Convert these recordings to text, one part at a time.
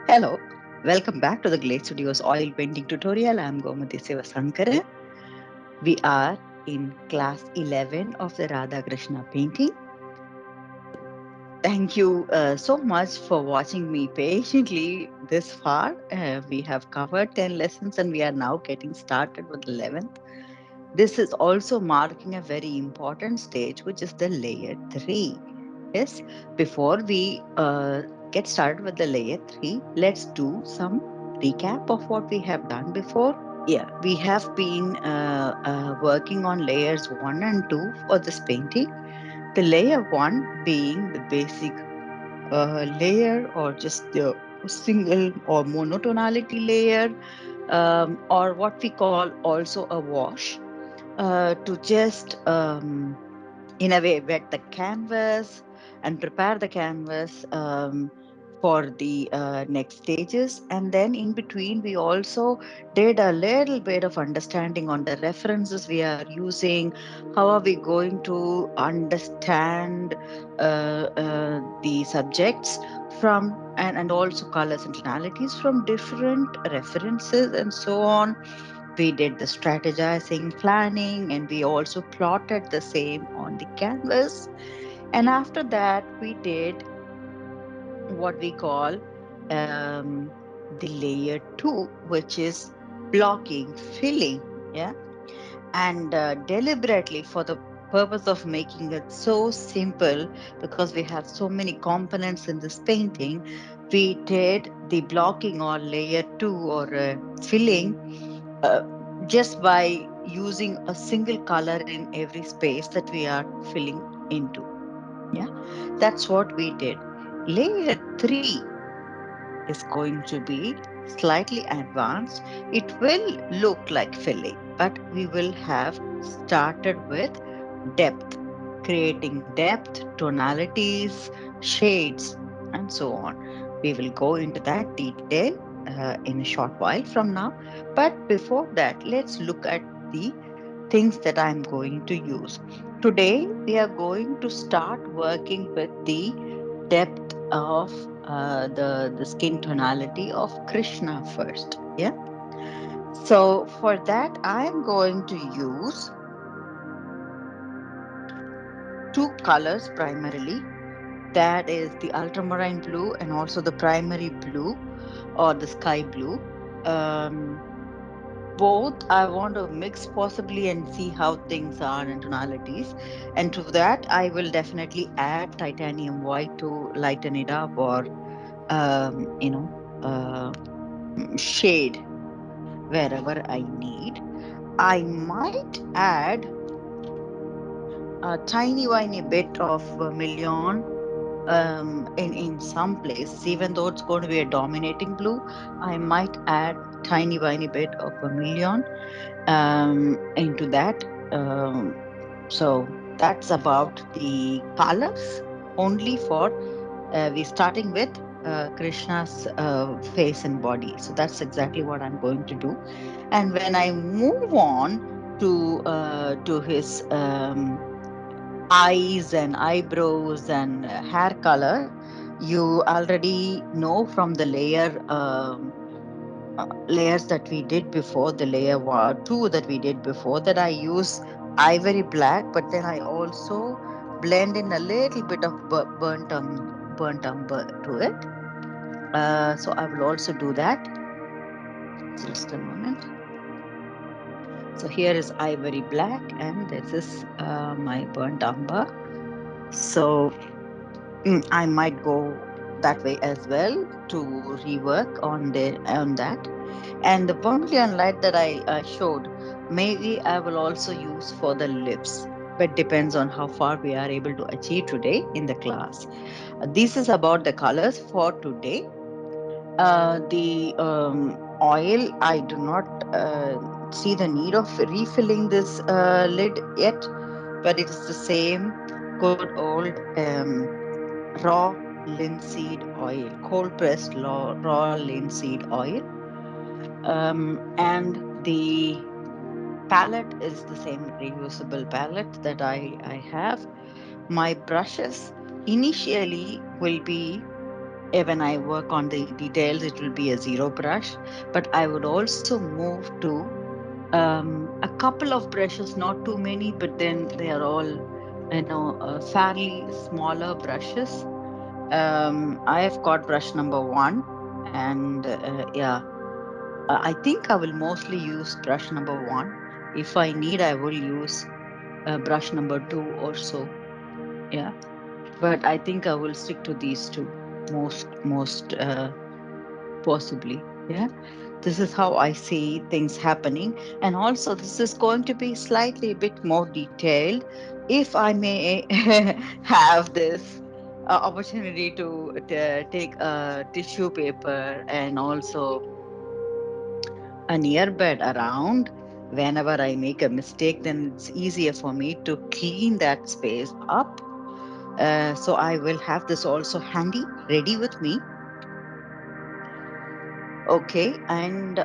Hello, welcome back to the GLAC Studios oil painting tutorial. I'm Gomati Sivasankara. We are in class 11 of the Radha Krishna painting. Thank you so much for watching me patiently this far. We have covered 10 lessons and we are now getting started with 11th. This is also marking a very important stage, which is the layer 3. Yes, before we get started with the layer 3, let's do some recap of what we have done before. Yeah, we have been working on layers 1 and 2 for this painting. The layer 1 being the basic layer or just the single or monotonality layer, or what we call also a wash, to just in a way wet the canvas and prepare the canvas for the next stages. And then in between we also did a little bit of understanding on the references we are using, how are we going to understand the subjects from, and also colors and tonalities from different references and so on. We did the strategizing, planning, and we also plotted the same on the canvas. And after that, we did what we call um, the layer 2, which is blocking, filling. Yeah. And deliberately, for the purpose of making it so simple, because we have so many components in this painting, we did the blocking or layer 2 or filling uh, just by using a single color in every space that we are filling into. Yeah, that's what we did. Layer 3 is going to be slightly advanced. It will look like filling, but we will have started with depth, creating depth, tonalities, shades, and so on. We will go into that detail in a short while from now. But before that, let's look at the things that I'm going to use. Today, we are going to start working with the depth of the skin tonality of Krishna first. Yeah. So for that, I'm going to use two colors primarily. That is the ultramarine blue and also the primary blue or the sky blue. Um, Both I want to mix possibly and see how things are in tonalities. And to that, I will definitely add titanium white to lighten it up or, um, you know, uh, shade wherever I need. I might add a tiny bit of vermilion in some places, even though it's going to be a dominating blue. I might add tiny bit of vermilion into that. So that's about the colors only for we starting with Krishna's face and body. So that's exactly what I'm going to do. And when I move on to his eyes and eyebrows and hair color, you already know from the layers that we did before, the layer 2 that we did before, that I use ivory black, but then I also blend in a little bit of burnt umber to it. So I will also do that. Just a moment. So here is ivory black, and this is my burnt umber. So I might go that way as well to rework on that. And the vermilion light that I showed, maybe I will also use for the lips, but depends on how far we are able to achieve today in the class. This is about the colors for today. The oil, I do not see the need of refilling this lid yet, but it is the same good old raw linseed oil, cold pressed raw linseed oil. And the palette is the same reusable palette that I have. My brushes initially will be When I work on the details, it will be a zero brush. But I would also move to a couple of brushes, not too many, but then they are all, fairly smaller brushes. I have got brush number one, and yeah, I think I will mostly use brush number one. If I need, I will use brush number two or so. Yeah, but I think I will stick to these two most possibly. Yeah, this is how I see things happening, and also this is going to be slightly a bit more detailed, if I may have this opportunity to take a tissue paper and also an earbud around. Whenever I make a mistake, then it's easier for me to clean that space up. So I will have this also handy, ready with me. Okay, and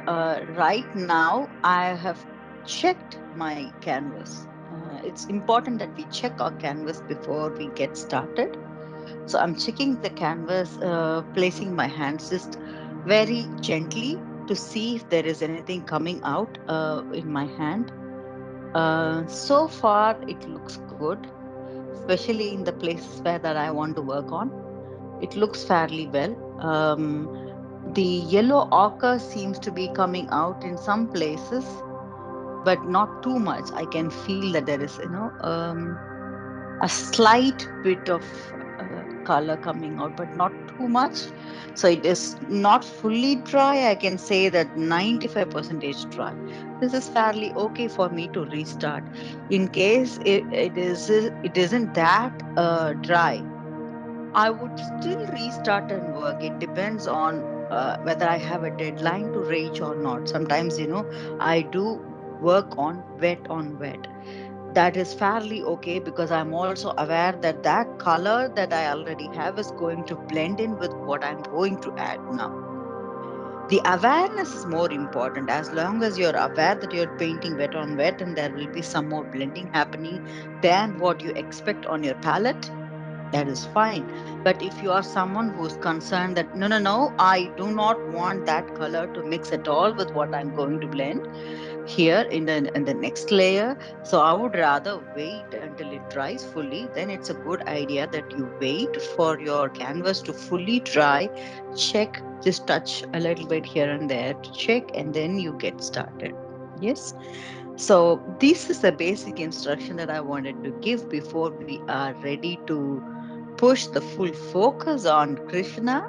right now I have checked my canvas. It's important that we check our canvas before we get started. So I'm checking the canvas, placing my hands just very gently to see if there is anything coming out in my hand. So far, it looks good, especially in the places where that I want to work on. It looks fairly well. The yellow ochre seems to be coming out in some places, but not too much. I can feel that there is, a slight bit of color coming out, but not too much. So it is not fully dry. I can say that 95% dry. This is fairly okay for me to restart. In case it isn't that dry, I would still restart and work. It depends on whether I have a deadline to reach or not. Sometimes, I do work on wet. That is fairly okay because I'm also aware that that color that I already have is going to blend in with what I'm going to add now. The awareness is more important. As long as you're aware that you're painting wet on wet and there will be some more blending happening than what you expect on your palette, that is fine. But if you are someone who's concerned that no, no, no, I do not want that color to mix at all with what I'm going to blend here in the next layer, so I would rather wait until it dries fully. Then it's a good idea that you wait for your canvas to fully dry, check, just touch a little bit here and there to check, and then you get started. Yes, so this is the basic instruction that I wanted to give before we are ready to push the full focus on Krishna.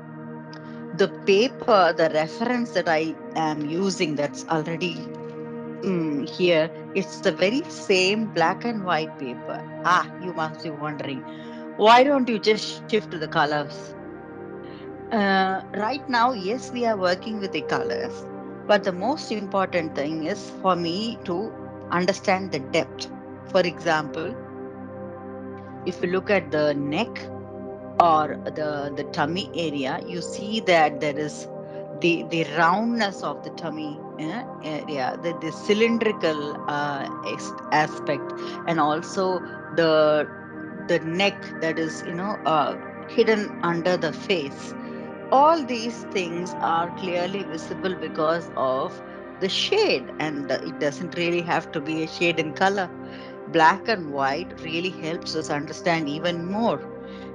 The paper, the reference that I am using, that's already here, it's the very same black and white paper. Ah, you must be wondering, why don't you just shift to the colors? Right now, yes, we are working with the colors, but the most important thing is for me to understand the depth. For example, if you look at the neck or the tummy area, you see that there is the roundness of the tummy area, the cylindrical aspect, and also the the neck that is hidden under the face. All these things are clearly visible because of the shade, and it doesn't really have to be a shade in color. Black and white really helps us understand even more.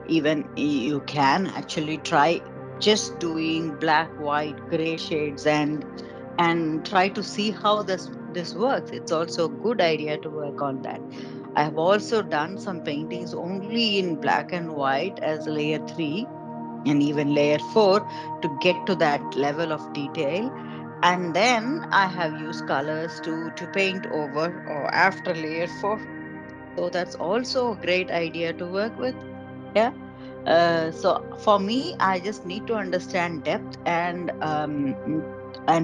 Even you can actually try just doing black, white, gray shades, and try to see how this works. It's also a good idea to work on that. I have also done some paintings only in black and white as layer 3 and even layer 4 to get to that level of detail, and then I have used colors to paint over or after layer 4. So that's also a great idea to work with. Yeah. So for me, I just need to understand depth, and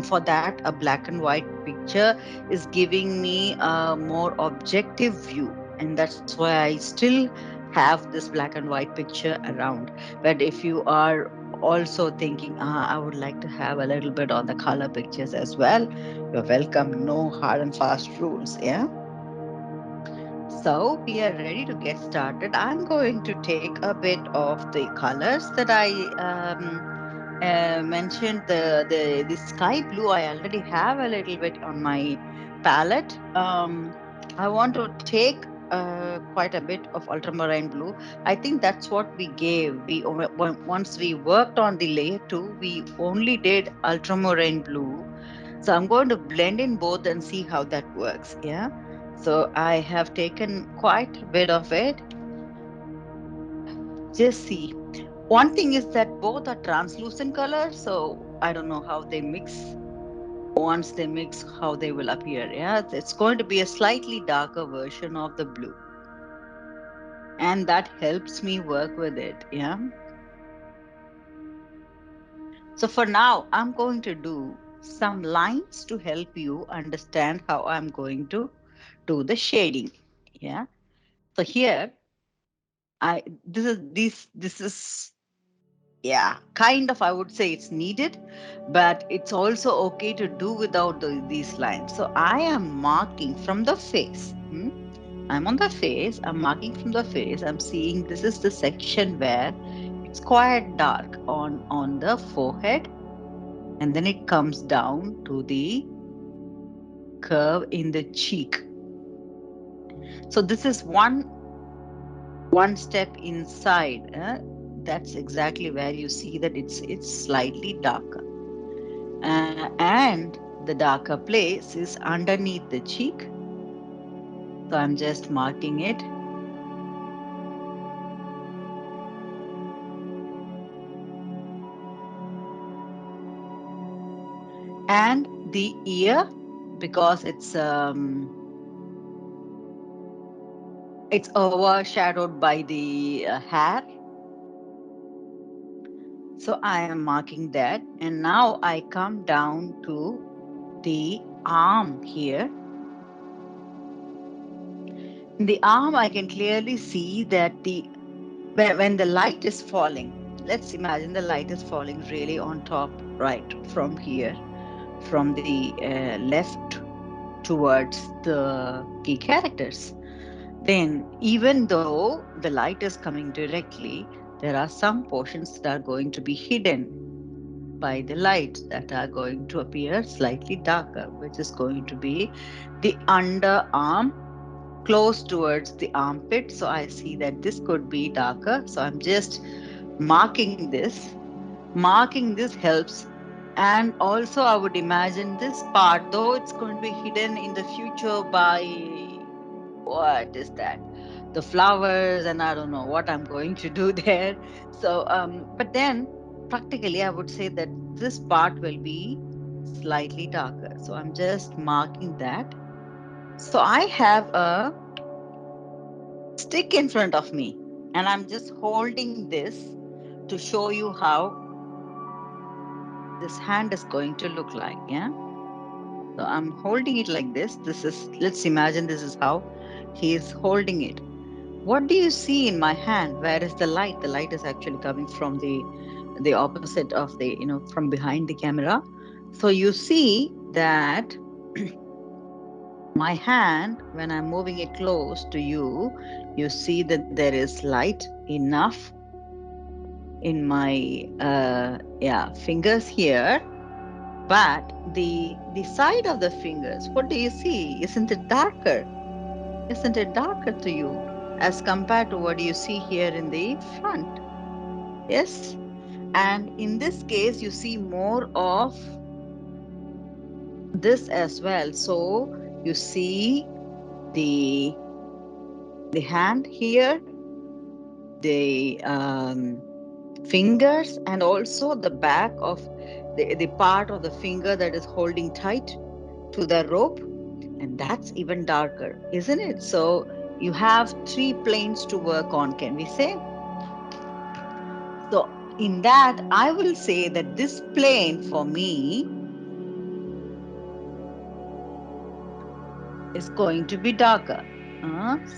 for that, a black and white picture is giving me a more objective view, and that's why I still have this black and white picture around. But if you are also thinking, I would like to have a little bit on the color pictures as well, you're welcome. No hard and fast rules. Yeah. So we are ready to get started. I'm going to take a bit of the colors that I mentioned. The sky blue. I already have a little bit on my palette. I want to take quite a bit of ultramarine blue. I think that's what we gave. Once we worked on the layer two, we only did ultramarine blue. So I'm going to blend in both and see how that works. Yeah. So I have taken quite a bit of it. Just see. One thing is that both are translucent colors, so I don't know how they mix. Once they mix, how they will appear. Yeah, it's going to be a slightly darker version of the blue, and that helps me work with it. Yeah. So for now, I'm going to do some lines to help you understand how I'm going to do the shading. Yeah. So here, I this is yeah, kind of, I would say it's needed, but it's also okay to do without these lines. So I am marking from the face. I'm on the face. I'm marking from the face. I'm seeing this is the section where it's quite dark on the forehead, and then it comes down to the curve in the cheek. So this is one step inside. That's exactly where you see that it's slightly darker. And the darker place is underneath the cheek. So I'm just marking it. And the ear, because it's overshadowed by the hair. So I am marking that. And now I come down to the arm here. In the arm, I can clearly see that when the light is falling, let's imagine the light is falling really on top, right, from here, from the left towards the key characters. Then, even though the light is coming directly, there are some portions that are going to be hidden by the light that are going to appear slightly darker, which is going to be the underarm close towards the armpit. So I see that this could be darker. So I'm just marking this. Marking this helps. And also, I would imagine this part, though it's going to be hidden in the future by what is that? The flowers, and I don't know what I'm going to do there. So, but then practically, I would say that this part will be slightly darker. So I'm just marking that. So I have a stick in front of me, and I'm just holding this to show you how this hand is going to look like. Yeah. So I'm holding it like this. Let's imagine this is how he is holding it. What do you see in my hand? Where is the light? The light is actually coming from the opposite of the, from behind the camera. So you see that my hand, when I'm moving it close to you, you see that there is light enough in my yeah, fingers here. But the side of the fingers, what do you see? Isn't it darker? Isn't it darker to you as compared to what you see here in the front? Yes. And in this case, you see more of this as well. So you see the the hand here, the fingers, and also the back of the part of the finger that is holding tight to the rope. And that's even darker, isn't it? So you have three planes to work on, can we say? So in that, I will say that this plane for me is going to be darker.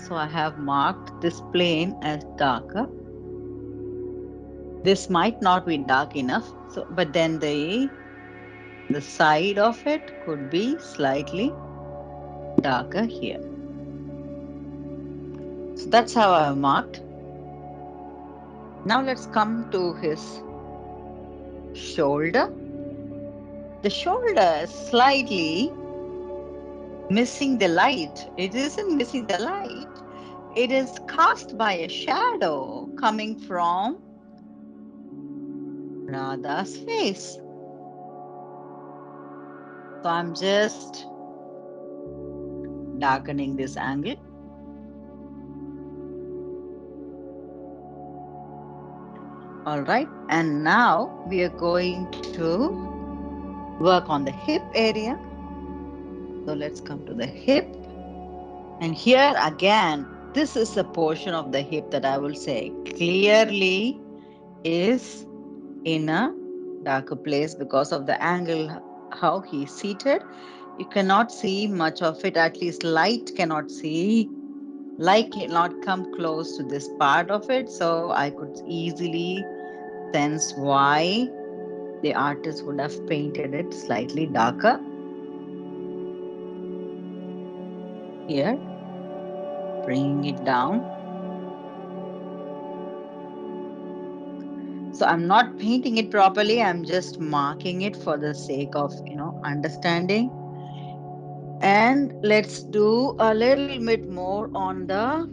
So I have marked this plane as darker. This might not be dark enough. So, but then the side of it could be slightly darker here. So that's how I have marked. Now let's come to his shoulder. The shoulder is slightly missing the light. It isn't missing the light. It is cast by a shadow coming from Radha's face. So I'm just darkening this angle. All right. And now we are going to work on the hip area. So let's come to the hip. And here again, this is a portion of the hip that I will say clearly is in a darker place because of the angle, how he's seated. You cannot see much of it, at least light cannot see. Light cannot come close to this part of it. So I could easily sense why the artist would have painted it slightly darker. Here, bringing it down. So I'm not painting it properly. I'm just marking it for the sake of, understanding. And let's do a little bit more on the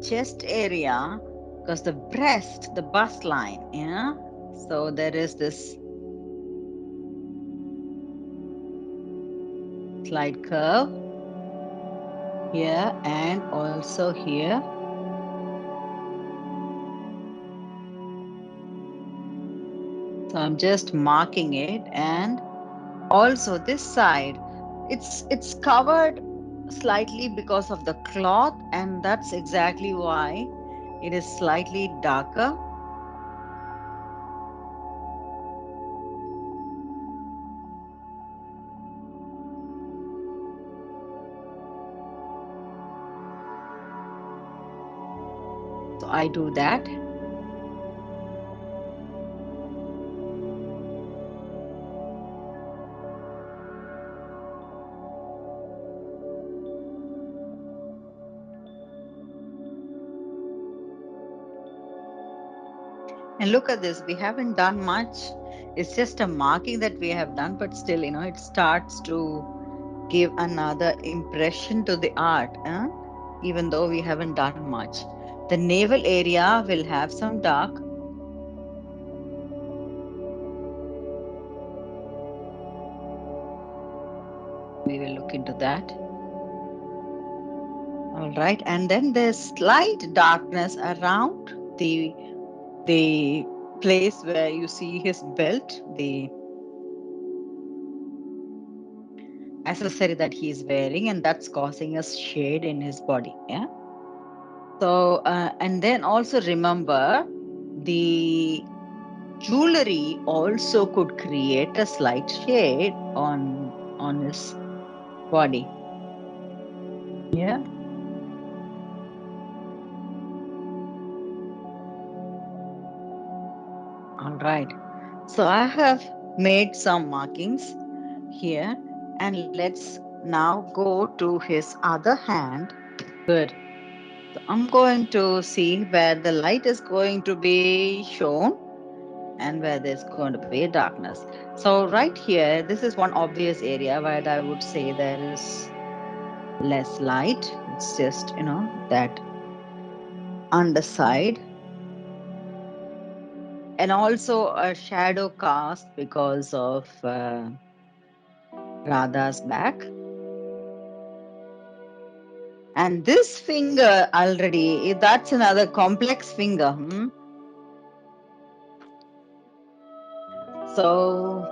chest area because the breast, the bust line, yeah. So there is this slight curve here and also here. So I'm just marking it, and also this side, it's covered slightly because of the cloth, and that's exactly why it is slightly darker. So I do that. And look at this, we haven't done much. It's just a marking that we have done, but still, it starts to give another impression to the art, even though we haven't done much. The navel area will have some dark. We will look into that. All right. And then there's slight darkness around the place where you see his belt, the accessory that he is wearing, and that's causing a shade in his body. Yeah. So, and then also remember the jewelry also could create a slight shade on his body. Yeah. All right. So I have made some markings here, and let's now go to his other hand. Good. So I'm going to see where the light is going to be shown and where there's going to be a darkness. So right here, this is one obvious area where I would say there is less light. It's just, that underside. And also a shadow cast because of Radha's back. And this finger already, that's another complex finger. So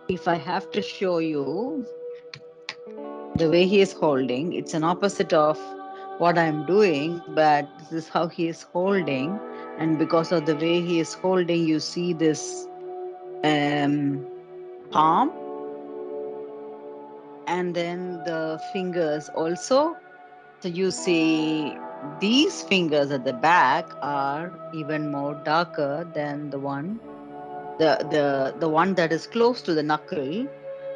if I have to show you the way he is holding, it's an opposite of what I'm doing, but this is how he is holding. And because of the way he is holding, you see this palm, and then the fingers also. So you see these fingers at the back are even more darker than the one that is close to the knuckle.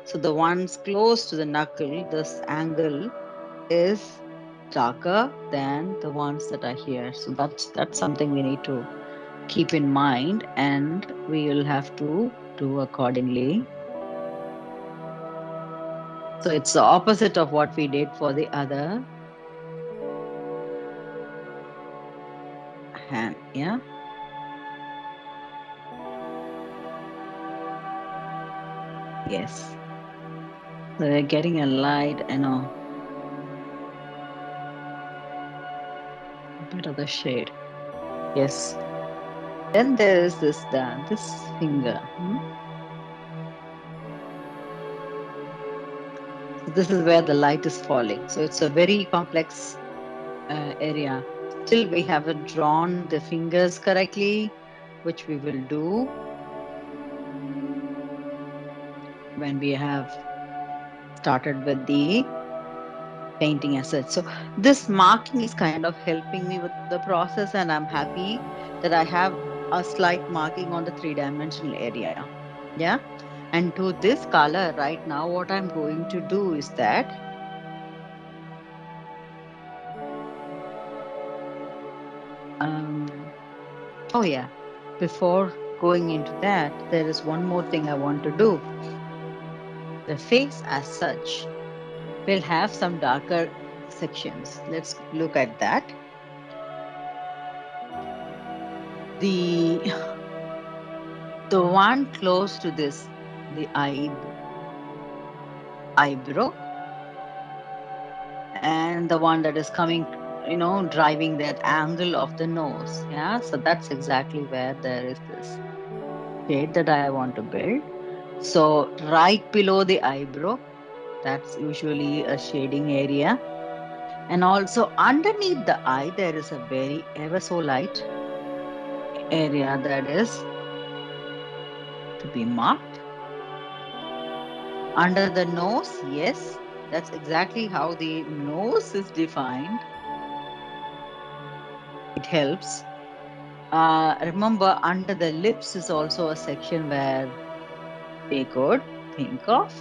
So the ones close to the knuckle, this angle is darker than the ones that are here. So that's something we need to keep in mind, and we will have to do accordingly. So it's the opposite of what we did for the other hand. Yeah. Yes. So we're getting a light, a bit of the shade. Yes. Then there is this finger. So this is where the light is falling. So it's a very complex area. Still, we haven't drawn the fingers correctly, which we will do when we have started with the painting as such. So this marking is kind of helping me with the process, and I'm happy that I have a slight marking on the three-dimensional area. Yeah. And to this color right now, what I'm going to do is that, um, oh yeah, before going into that, there is one more thing I want to do. The face as such will have some darker sections. Let's look at that. The the one close to this, the eyebrow, and the one that is coming, driving that angle of the nose. Yeah, so that's exactly where there is this shade that I want to build. So right below the eyebrow, that's usually a shading area. And also underneath the eye, there is a very ever so light area that is to be marked. Under the nose, yes, that's exactly how the nose is defined. It helps. Remember, under the lips is also a section where we could think of.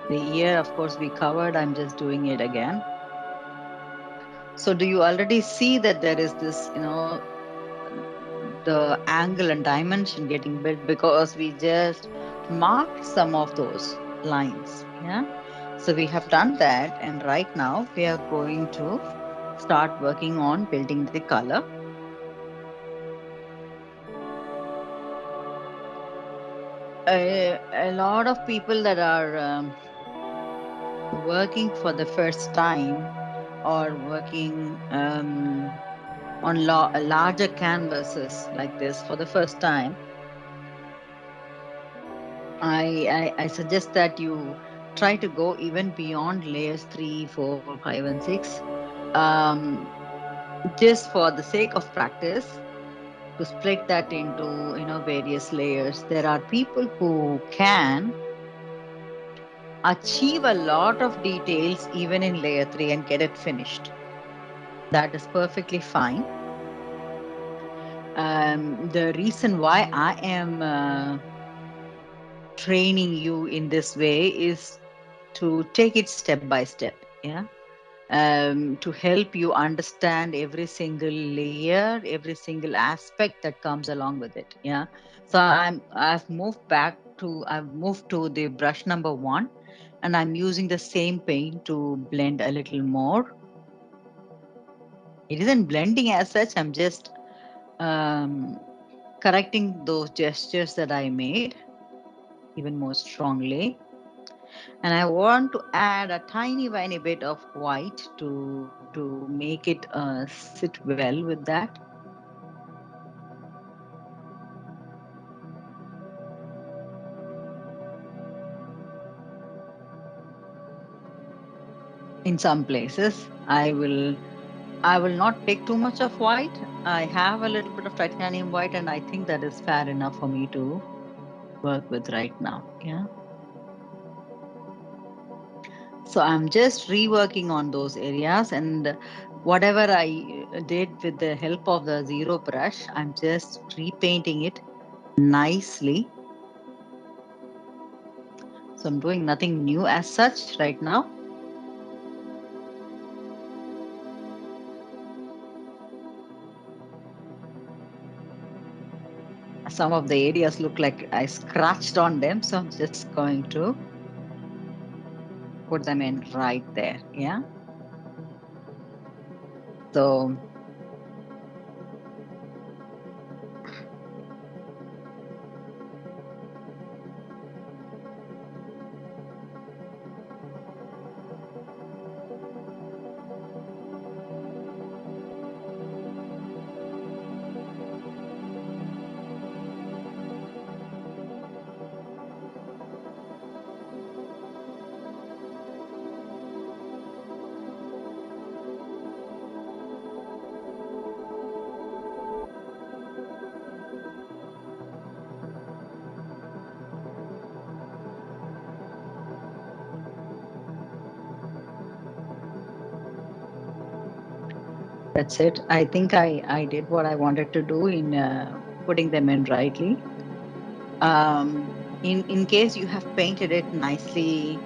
The ear, of course, we covered. I'm just doing it again. So, do you already see that there is this, the angle and dimension getting built because we just marked some of those lines? Yeah. So, we have done that. And right now, we are going to start working on building the color. A lot of people that are working for the first time or working on larger canvases like this for the first time, I suggest that you try to go even beyond layers 3, 4, 5, and 6, um, just for the sake of practice, to split that into various layers. There are people who can achieve a lot of details even in layer 3 and get it finished. That is perfectly fine. The reason why I am training you in this way is to take it step by step. Yeah. To help you understand every single layer, every single aspect that comes along with it. Yeah. So I've moved to the brush number 1, and I'm using the same paint to blend a little more. It isn't blending as such. I'm just um, correcting those gestures that I made even more strongly. And I want to add a tiny bit of white to make it sit well with that. In some places, I will not take too much of white. I have a little bit of titanium white, and I think that is fair enough for me to work with right now. Yeah. So I'm just reworking on those areas, and whatever I did with the help of the zero brush, I'm just repainting it nicely. So I'm doing nothing new as such right now. Some of the areas look like I scratched on them, so I'm just going to put them in right there. Yeah. So that's it. I think I did what I wanted to do in putting them in rightly. In case you have painted it nicely,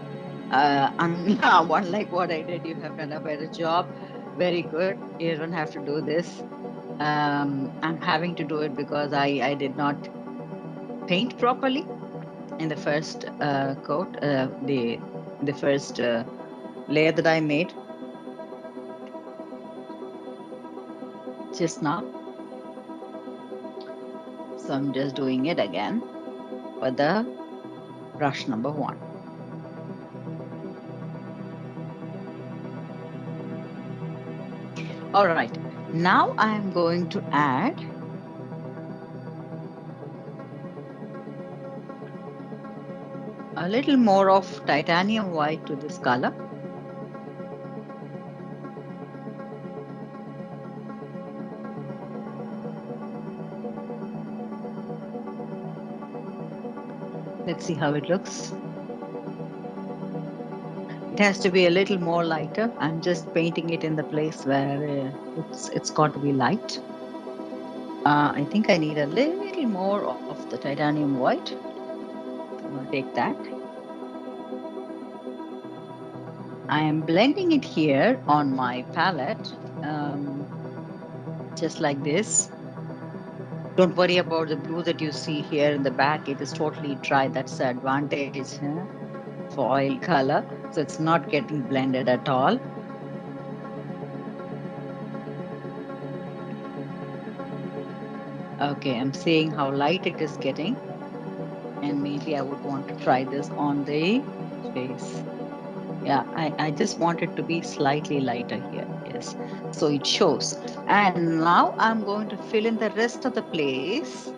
unlike what I did, you have done a better job. Very good. You don't have to do this. I'm having to do it because I did not paint properly in the first coat, the first layer that I made just now. So I'm just doing it again for the brush number 1. All right. Now I'm going to add a little more of titanium white to this color. Let's see how it looks. It has to be a little more lighter. I'm just painting it in the place where it's got to be light. I think I need a little more of the titanium white. I'm going to take that. I am blending it here on my palette, just like this. Don't worry about the blue that you see here in the back. It is totally dry. That's the advantage for oil color. So it's not getting blended at all. Okay, I'm seeing how light it is getting. And maybe I would want to try this on the face. Yeah, I just want it to be slightly lighter here. Yes. So it shows. And now I'm going to fill in the rest of the place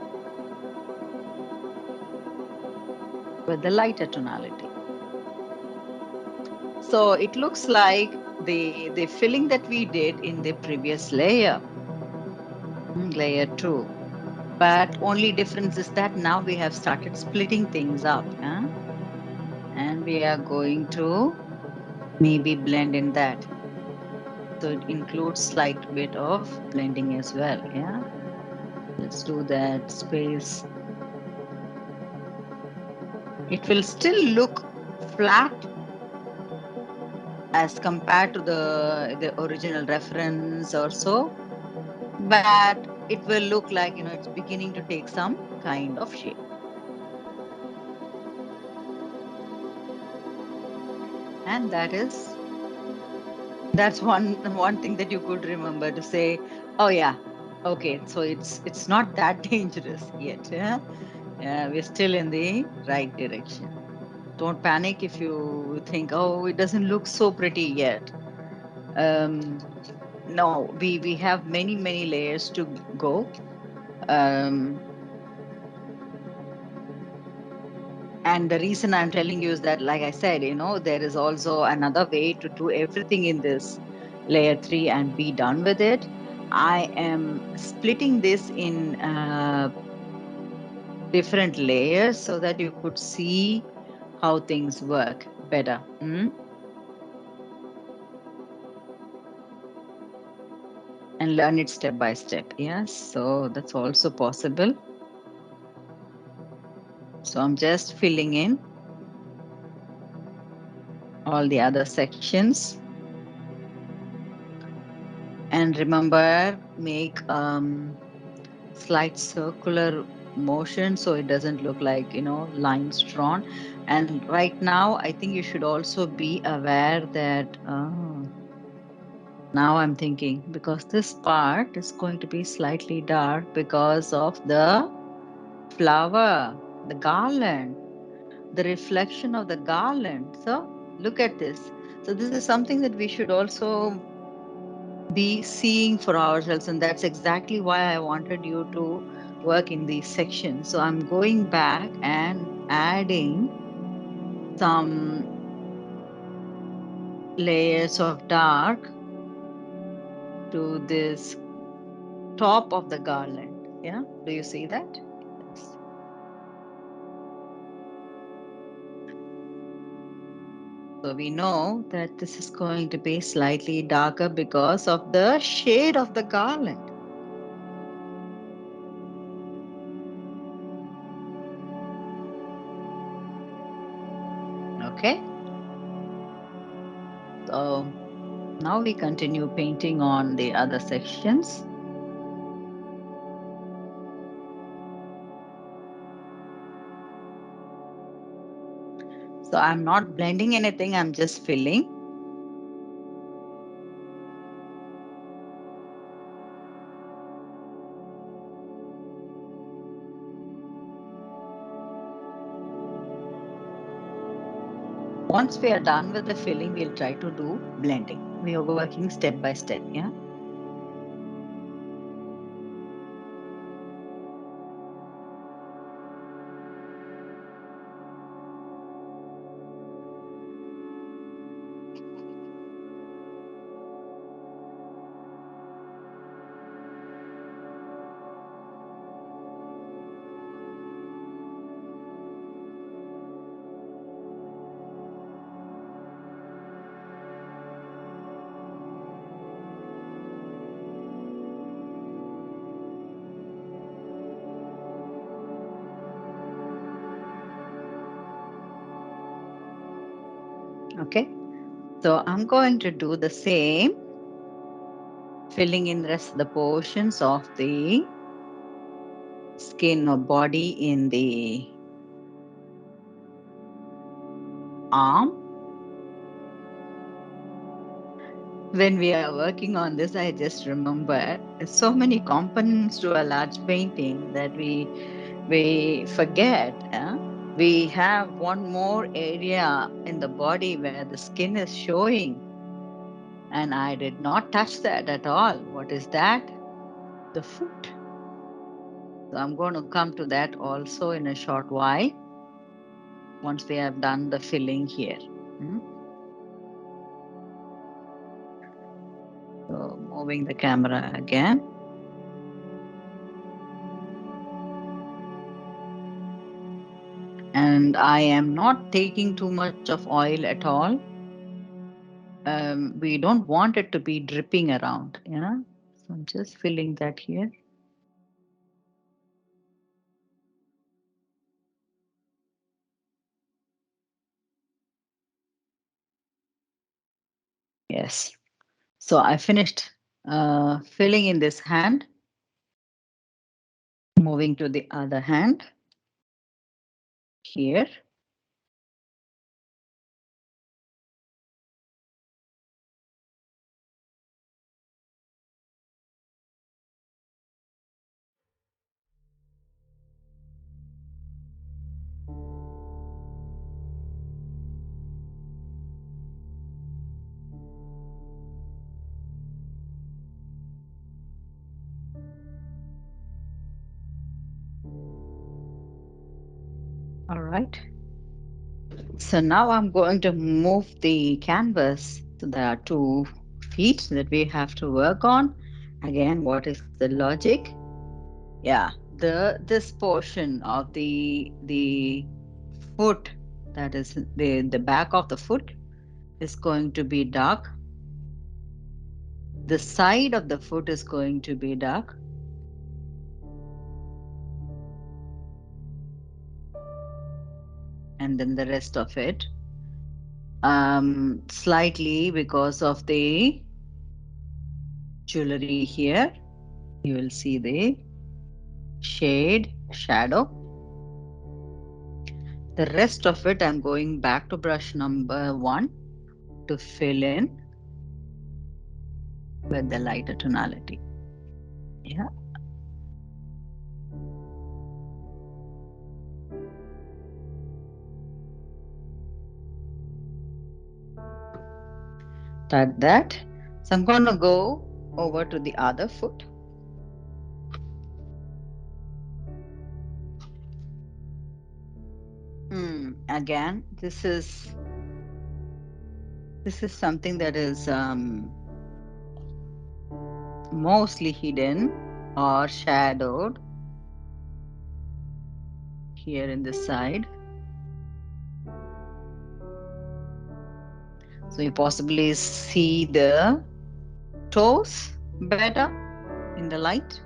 with the lighter tonality. So it looks like the filling that we did in the previous layer, layer 2. But only difference is that now we have started splitting things up. And we are going to maybe blend in that. So it includes slight bit of blending as well. Yeah. Let's do that space. It will still look flat as compared to the original reference or so, but it will look like, it's beginning to take some kind of shape. And that's one thing that you could remember to say, oh yeah, okay, so it's not that dangerous yet. Yeah, we're still in the right direction. Don't panic if you think, oh, it doesn't look so pretty yet. No, we have many layers to go. And the reason I'm telling you is that, like I said, there is also another way to do everything in this layer 3 and be done with it. I am splitting this in different layers so that you could see how things work better. And learn it step by step. Yes, so that's also possible. So I'm just filling in all the other sections. And remember, make slight circular motion so it doesn't look like, lines drawn. And right now, I think you should also be aware that now I'm thinking because this part is going to be slightly dark because of the flower, the garland, the reflection of the garland. So look at this. So this is something that we should also be seeing for ourselves. And that's exactly why I wanted you to work in these sections. So I'm going back and adding some layers of dark to this top of the garland. Yeah. Do you see that? Yes. So we know that this is going to be slightly darker because of the shade of the garland. Okay. So now we continue painting on the other sections. So I'm not blending anything, I'm just filling. Once we are done with the filling, we'll try to do blending. We are working step by step, yeah? Okay. So I'm going to do the same, filling in the rest of the portions of the skin or body in the arm. When we are working on this, I just remember so many components to a large painting that we forget. We have one more area in the body where the skin is showing, and I did not touch that at all. What is that? The foot. So I'm going to come to that also in a short while once we have done the filling here. Hmm. So moving the camera again. And I am not taking too much of oil at all. We don't want it to be dripping around. Yeah. So I'm just filling that here. Yes. So I finished filling in this hand, moving to the other hand here. All right. So now I'm going to move the canvas. So there are 2 feet that we have to work on. Again, what is the logic? Yeah, this portion of the foot, that is the back of the foot, is going to be dark. The side of the foot is going to be dark. And then the rest of it slightly because of the jewelry here. You will see the shade, shadow. The rest of it, I'm going back to brush number 1 to fill in with the lighter tonality. Yeah, that. So I'm going to go over to the other foot. Again, this is something that is mostly hidden or shadowed here in this side. So you possibly see the toes better in the light.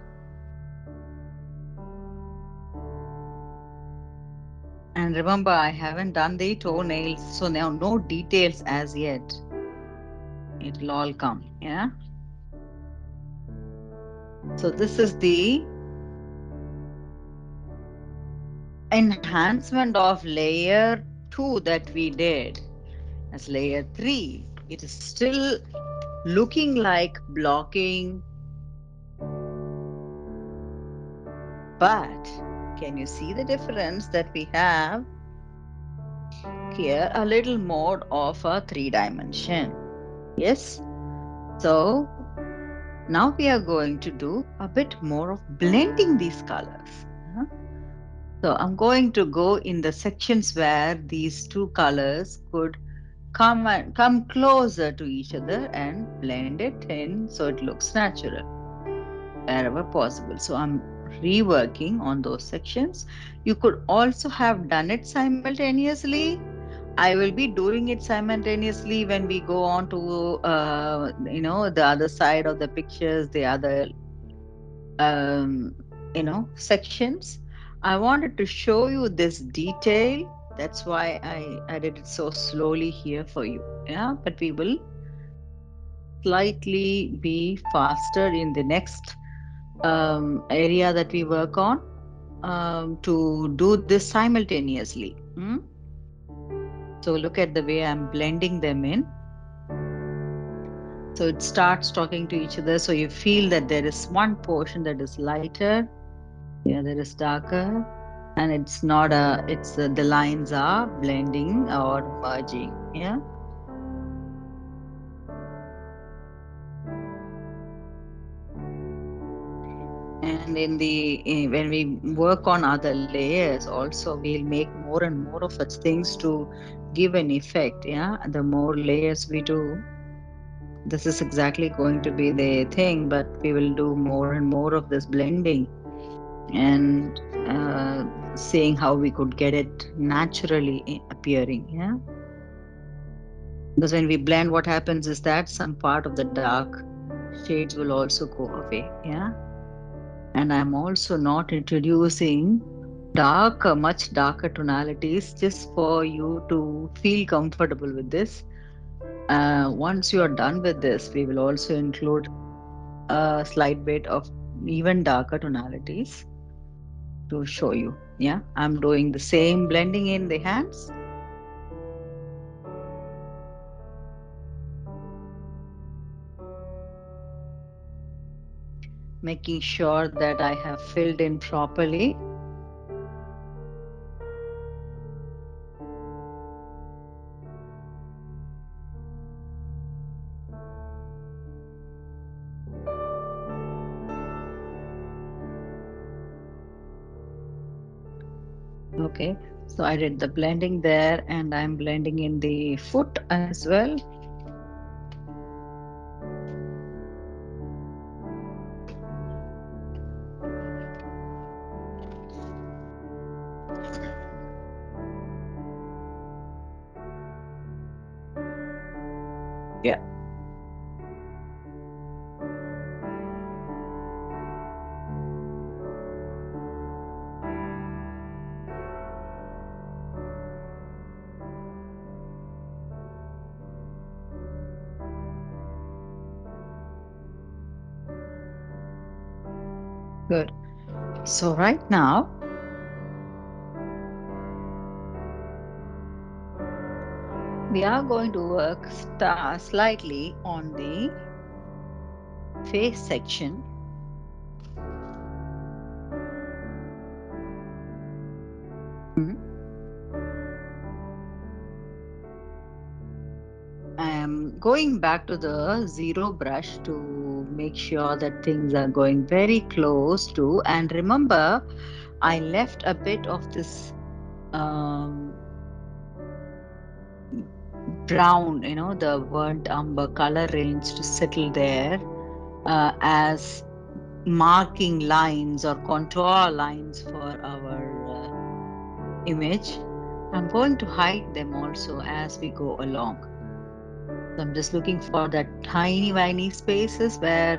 And remember, I haven't done the toenails, so now no details as yet. It'll all come, yeah. So this is the enhancement of layer 2 that we did as layer 3. It is still looking like blocking, but can you see the difference that we have here? A little more of a 3 dimension. Yes. So now we are going to do a bit more of blending these colors. Huh? So I'm going to go in the sections where these two colors could come closer to each other and blend it in so it looks natural wherever possible. So I'm reworking on those sections. You could also have done it simultaneously. I will be doing it simultaneously when we go on to the other side of the pictures, the other um, sections. I wanted to show you this detail. That's why I did it so slowly here for you. Yeah, but we will slightly be faster in the next area that we work on to do this simultaneously. So look at the way I'm blending them in. So it starts talking to each other. So you feel that there is one portion that is lighter, the other is darker, and it's not the lines are blending or merging. Yeah. And when we work on other layers, also we'll make more and more of such things to give an effect. Yeah, the more layers we do, this is exactly going to be the thing. But we will do more and more of this blending and seeing how we could get it naturally appearing. Yeah, because when we blend, what happens is that some part of the dark shades will also go away. Yeah. And I'm also not introducing much darker tonalities just for you to feel comfortable with this. Once you are done with this, we will also include a slight bit of even darker tonalities to show you. Yeah, I'm doing the same blending in the hands, making sure that I have filled in properly. Okay, so I did the blending there and I'm blending in the foot as well. Yeah, good. So right now we are going to work slightly on the face section. Mm. I am going back to the zero brush to make sure that things are going very close to. And remember, I left a bit of this um, brown, the burnt umber color range to settle there as marking lines or contour lines for our image. I'm going to hide them also as we go along. So I'm just looking for that tiny, tiny spaces where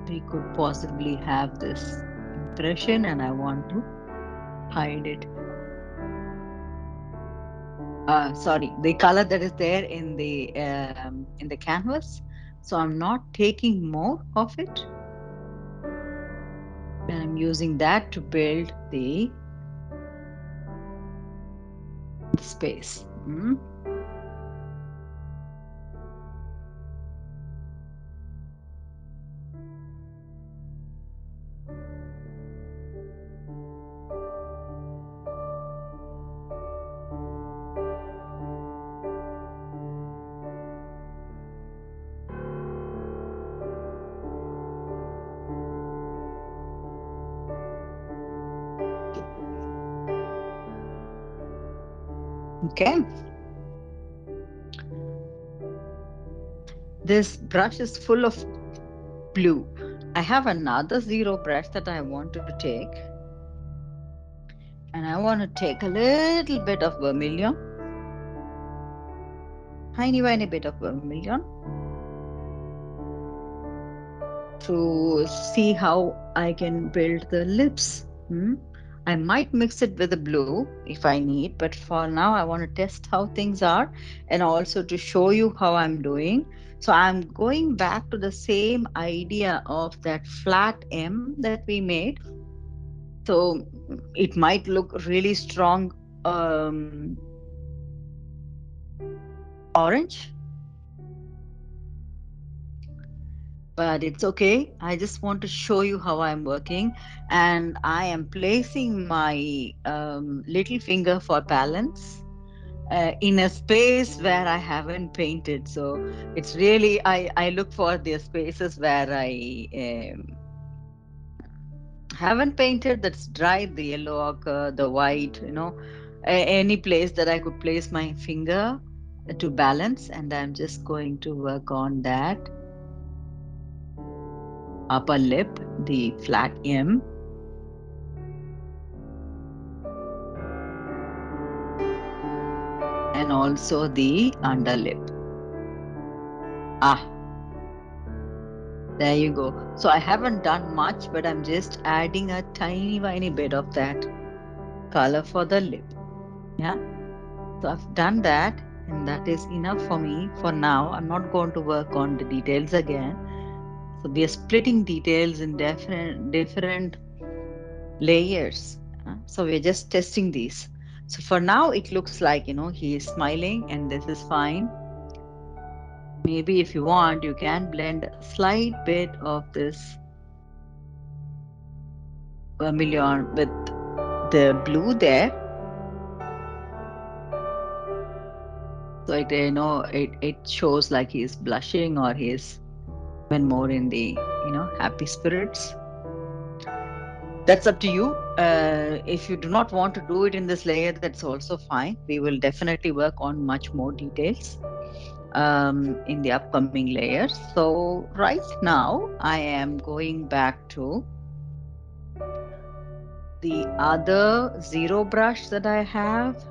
we could possibly have this impression, and I want to hide it. Sorry, the color that is there in the canvas. So I'm not taking more of it, and I'm using that to build the space. Okay, this brush is full of blue. I have another zero brush that I want to take, and I want to take a little bit of vermilion, tiny, tiny bit of vermilion, to see how I can build the lips. I might mix it with the blue if I need, but for now I want to test how things are and also to show you how I'm doing. So I'm going back to the same idea of that flat M that we made. So it might look really strong orange, but it's okay. I just want to show you how I'm working, and I am placing my little finger for balance in a space where I haven't painted. So it's really, I look for the spaces where I haven't painted, that's dry, the yellow ochre, the white, any place that I could place my finger to balance, and I'm just going to work on that upper lip, the flat M, and also the underlip. Ah, there you go. So I haven't done much, but I'm just adding a tiny, tiny bit of that color for the lip. Yeah. So I've done that, and that is enough for me for now. I'm not going to work on the details again. So we are splitting details in different layers. So we're just testing these. So for now, it looks like, he is smiling, and this is fine. Maybe if you want, you can blend a slight bit of this vermilion with the blue there. So it shows like he's blushing or he's even more in the, happy spirits. That's up to you. If you do not want to do it in this layer, that's also fine. We will definitely work on much more details in the upcoming layers. So right now, I am going back to the other zero brush that I have,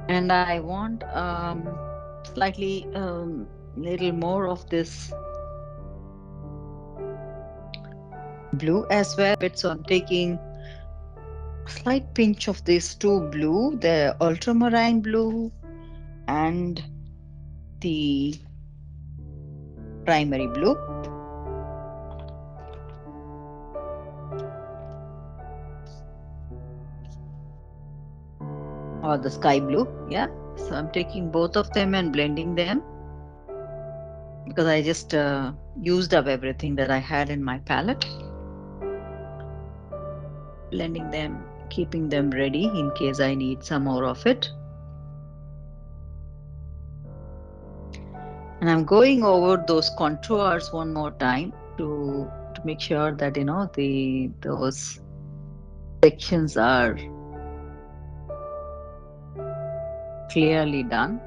and I want slightly little more of this blue as well. So I'm taking a slight pinch of these two blue, the ultramarine blue and the primary blue. or the sky blue. Yeah. So I'm taking both of them and blending them because I just used up everything that I had in my palette. Blending them, keeping them ready in case I need some more of it. And I'm going over those contours one more time to make sure that the those sections are clearly done.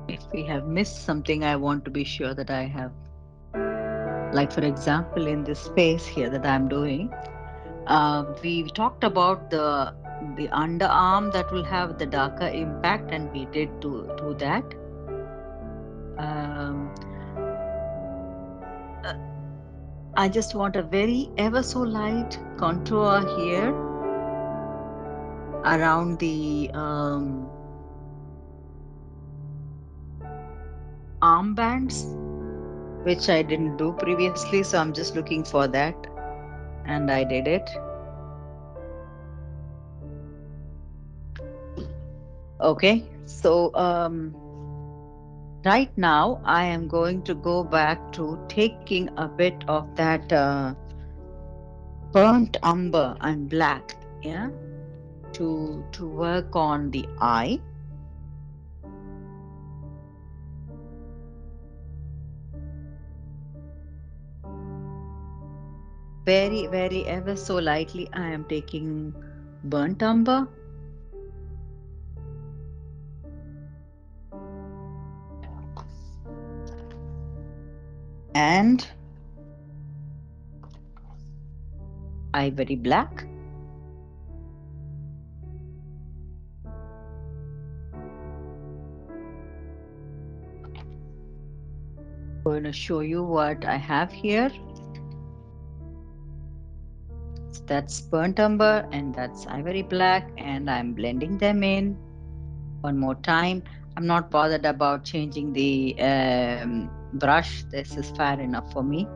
If we have missed something, I want to be sure that I have, like for example, in this space here that I'm doing, we talked about the underarm that will have the darker impact, and we did do that. Um, uh, I just want a very ever so light contour here around the armbands, which I didn't do previously. So I'm just looking for that, and I did it. Okay, so right now I am going to go back to taking a bit of that burnt umber and black, yeah, to work on the eye. Very, very ever so lightly, I am taking burnt umber and ivory black. Going to show you what I have here. So that's burnt umber and that's ivory black, and I'm blending them in one more time. I'm not bothered about changing the brush. This is fair enough for me.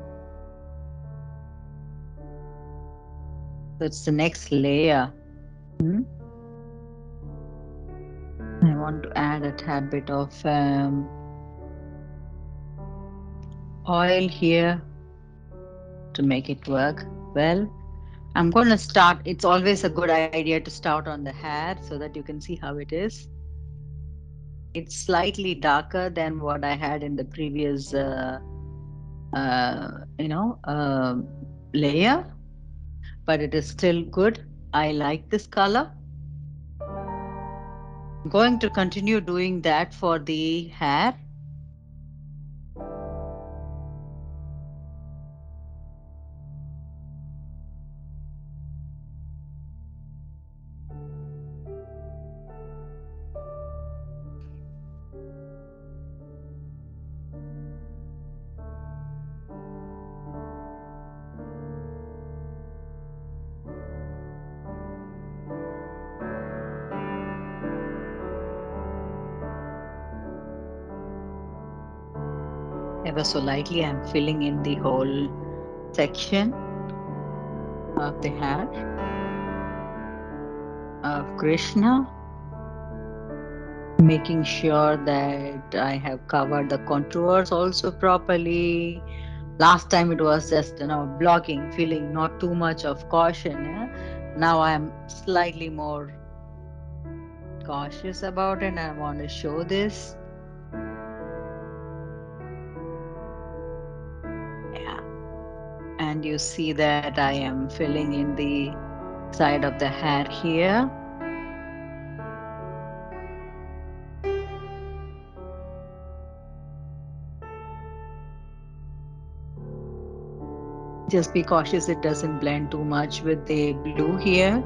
So it's the next layer. Hmm. I want to add a tad bit of oil here to make it work well. I'm going to start. It's always a good idea to start on the hair so that you can see how it is. It's slightly darker than what I had in the previous, uh, you know, layer, but it is still good. I like this color. I'm going to continue doing that for the hair. Ever so lightly, I'm filling in the whole section of the hair of Krishna, making sure that I have covered the contours also properly. Last time it was just blocking, feeling not too much of caution. Yeah? Now I'm slightly more cautious about it. I want to show this. Yeah. And you see that I am filling in the side of the hair here. Just be cautious it doesn't blend too much with the blue here.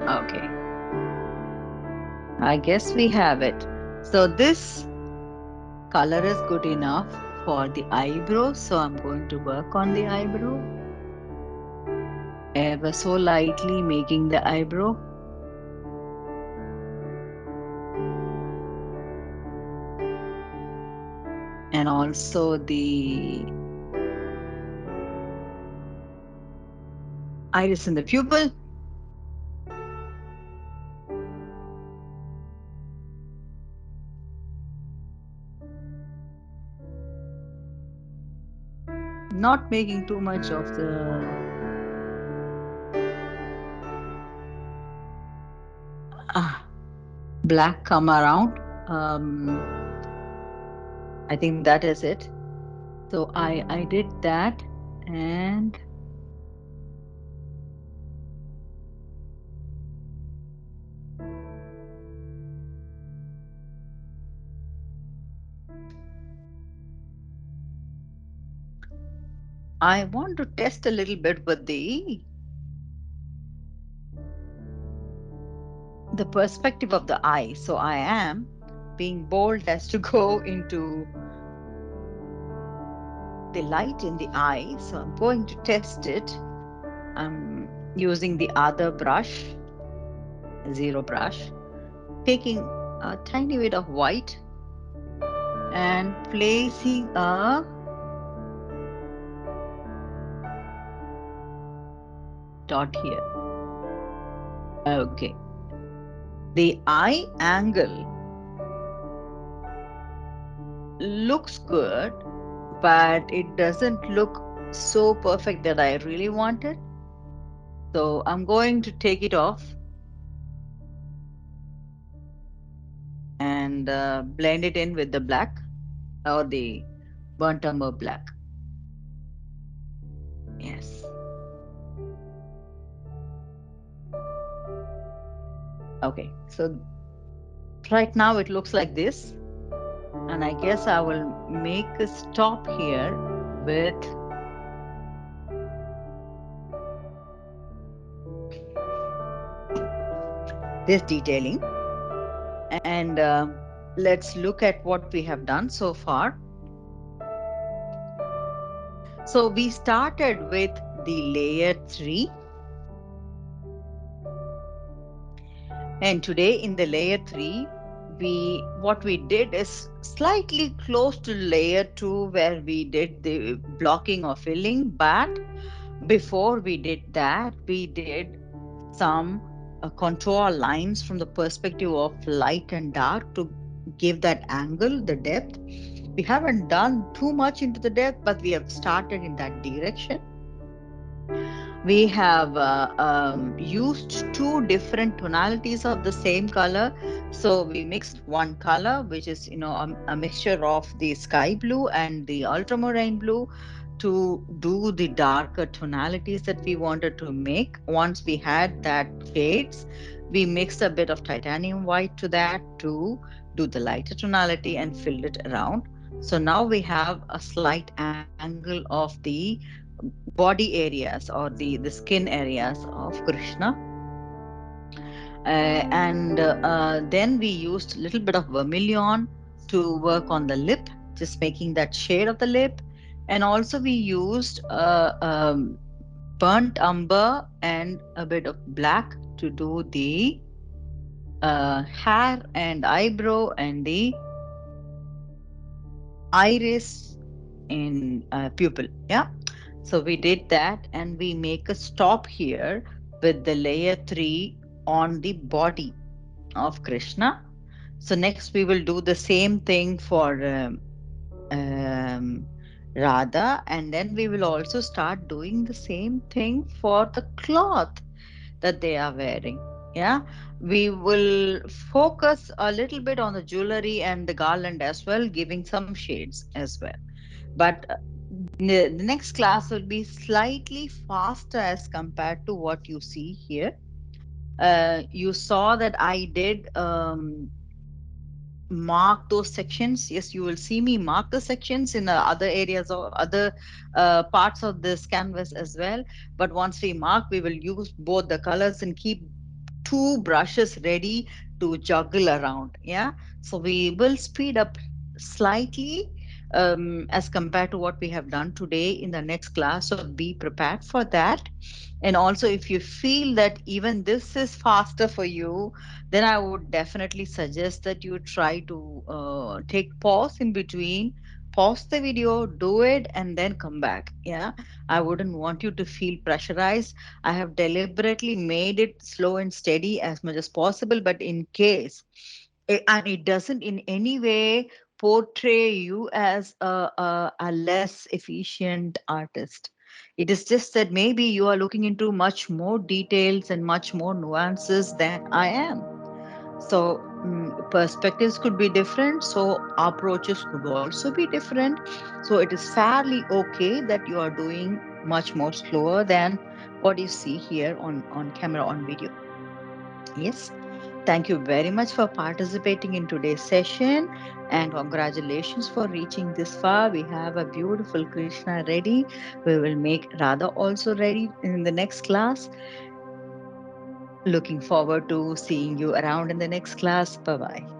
Okay, I guess we have it. So this color is good enough for the eyebrow. So I'm going to work on the eyebrow. Ever so lightly making the eyebrow. and also the iris in the pupil. Not making too much of the ah, black come around. Um, I think that is it. So I did that, and I want to test a little bit with the perspective of the eye. So I am being bold as to go into the light in the eye. So I'm going to test it. I'm using the other brush, zero brush, taking a tiny bit of white and placing a dot here. Okay. The eye angle looks good, but it doesn't look so perfect that I really want it. So I'm going to take it off and blend it in with the black or the burnt umber black. Yes. Okay. So right now it looks like this. And I guess I will make a stop here with this detailing. And let's look at what we have done so far. So we started with the layer 3. And today in the layer 3, we what we did is slightly close to layer 2 where we did the blocking or filling, but before we did that, we did some contour lines from the perspective of light and dark to give that angle, the depth. We haven't done too much into the depth, but we have started in that direction. We have used two different tonalities of the same color. So we mixed one color, which is, a mixture of the sky blue and the ultramarine blue to do the darker tonalities that we wanted to make. Once we had that shades, we mixed a bit of titanium white to that to do the lighter tonality and filled it around. So now we have a slight angle of the body areas or the skin areas of Krishna. And then we used a little bit of vermilion to work on the lip, just making that shade of the lip. And also we used burnt umber and a bit of black to do the hair and eyebrow and the iris in pupil. Yeah. So we did that and we make a stop here with the layer 3 on the body of Krishna. So next we will do the same thing for um, Radha, and then we will also start doing the same thing for the cloth that they are wearing. Yeah, we will focus a little bit on the jewelry and the garland as well, giving some shades as well. But the next class will be slightly faster as compared to what you see here. You saw that I did mark those sections. Yes, you will see me mark the sections in other areas or other parts of this canvas as well. But once we mark, we will use both the colors and keep two brushes ready to juggle around. Yeah. So we will speed up slightly as compared to what we have done today in the next class. So be prepared for that. And also, if you feel that even this is faster for you, then I would definitely suggest that you try to take pause in between pause the video, do it, and then come back. Yeah, I wouldn't want you to feel pressurized. I have deliberately made it slow and steady as much as possible, but in case, and it doesn't in any way portray you as a less efficient artist. It is just that maybe you are looking into much more details and much more nuances than I am. So perspectives could be different. So approaches could also be different. So it is fairly okay that you are doing much more slower than what you see here on camera, on video. Yes. Thank you very much for participating in today's session, and congratulations for reaching this far. We have a beautiful Krishna ready. We will make Radha also ready in the next class. Looking forward to seeing you around in the next class. Bye bye.